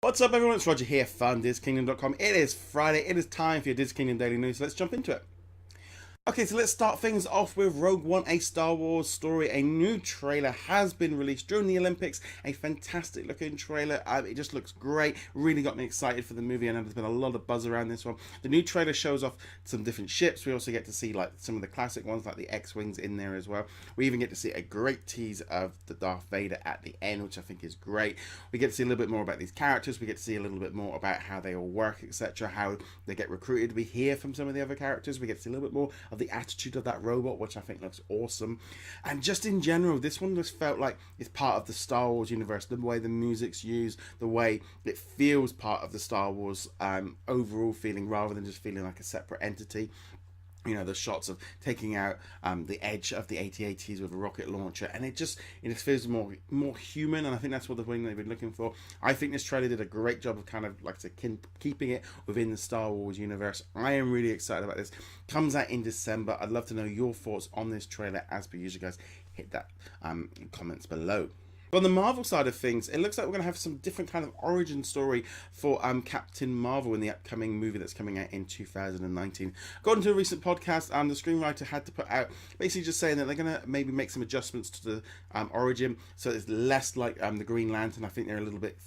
What's up everyone, it's Roger here from DisKingdom.com. It is Friday, it is time for your DisKingdom Daily News, so let's jump into it. Okay, so let's start things off with Rogue One, a Star Wars story. A new trailer has been released during the Olympics. A fantastic looking trailer. It just looks great. Really got me excited for the movie. I know there's been a lot of buzz around this one. The new trailer shows off some different ships. We also get to see like some of the classic ones, like the X-Wings in there as well. We even get to see a great tease of the Darth Vader at the end, which I think is great. We get to see a little bit more about these characters. We get to see a little bit more about how they all work, etc., how they get recruited. We hear from some of the other characters. We get to see a little bit more of the attitude of that robot, which I think looks awesome. And just in general, this one just felt like it's part of the Star Wars universe. The way the music's used, the way it feels part of the Star Wars overall feeling, rather than just feeling like a separate entity. You know, the shots of taking out the edge of the AT-ATs with a rocket launcher, and it just feels more human, and I think that's what they've been looking for. I think this trailer did a great job of kind of like keeping it within the Star Wars universe. I am really excited about this. Comes out in December. I'd love to know your thoughts on this trailer. As per usual, guys, hit that comments below. But on the Marvel side of things, it looks like we're going to have some different kind of origin story for Captain Marvel in the upcoming movie that's coming out in 2019. According to a recent podcast, the screenwriter had to put out basically just saying that they're going to maybe make some adjustments to the origin, so it's less like the Green Lantern. I think they're a little bit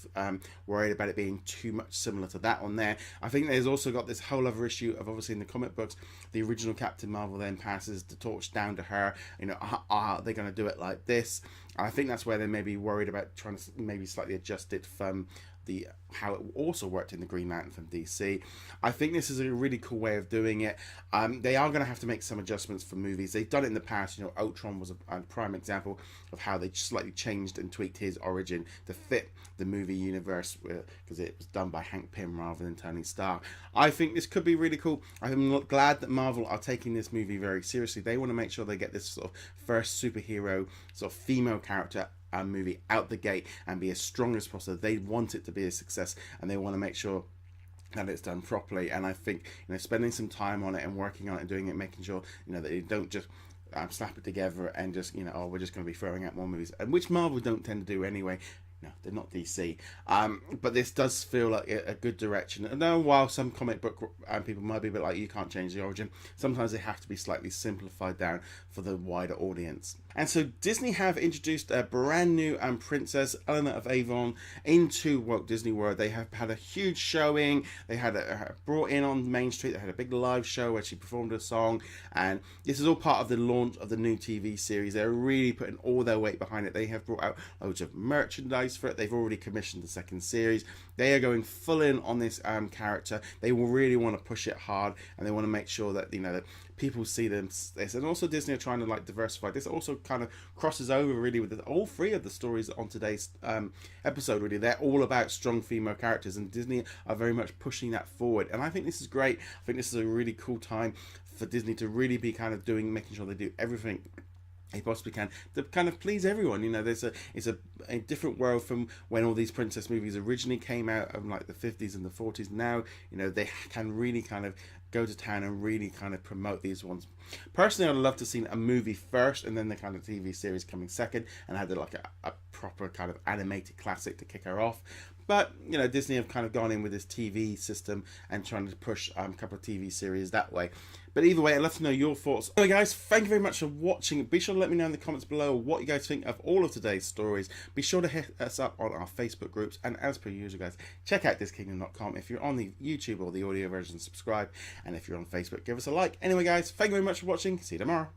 worried about it being too much similar to that one there. I think there's also got this whole other issue of, obviously in the comic books, the original Captain Marvel then passes the torch down to her. You know, they're going to do it like this. I think that's where they may be worried about trying to maybe slightly adjust it from how it also worked in the Green Lantern from DC. I think this is a really cool way of doing it. They are going to have to make some adjustments for movies. They've done it in the past. You know, Ultron was a prime example of how they slightly changed and tweaked his origin to fit the movie universe, because it was done by Hank Pym rather than Tony Stark. I think this could be really cool. I'm glad that Marvel are taking this movie very seriously. They want to make sure they get this sort of first superhero sort of female character movie out the gate and be as strong as possible. They want it to be a success, and they want to make sure that it's done properly. And I think, you know, spending some time on it and working on it and doing it, making sure, you know, that you don't just slap it together and just, you know, oh, we're just going to be throwing out more movies, and which Marvel don't tend to do anyway. No, they're not DC. But this does feel like a good direction. And now, while some comic book people might be a bit like, you can't change the origin, sometimes they have to be slightly simplified down for the wider audience. And so Disney have introduced a brand new princess, Elena of Avalor, into Walt Disney World. They have had a huge showing. They had brought in on Main Street. They had a big live show where she performed a song. And this is all part of the launch of the new TV series. They're really putting all their weight behind it. They have brought out loads of merchandise for it. They've already commissioned the second series. They are going full in on this character. They will really want to push it hard, and they want to make sure that, you know, that people see this. And also Disney are trying to like diversify. This also kind of crosses over really with all three of the stories on today's episode. Really, they're all about strong female characters, and Disney are very much pushing that forward. And I think this is great. I think this is a really cool time for Disney to really be kind of making sure they do everything they possibly can to kind of please everyone. You know, it's a different world from when all these princess movies originally came out of like the 50s and the 40s. Now, you know, they can really kind of go to town and really kind of promote these ones. Personally, I'd love to see a movie first and then the kind of TV series coming second, and have like a proper kind of animated classic to kick her off. But, you know, Disney have kind of gone in with this TV system and trying to push a couple of TV series that way. But either way, I'd love to know your thoughts. Anyway, guys, thank you very much for watching. Be sure to let me know in the comments below what you guys think of all of today's stories. Be sure to hit us up on our Facebook groups. And as per usual, guys, check out DisKingdom.com. If you're on the YouTube or the audio version, subscribe. And if you're on Facebook, give us a like. Anyway, guys, thank you very much for watching. See you tomorrow.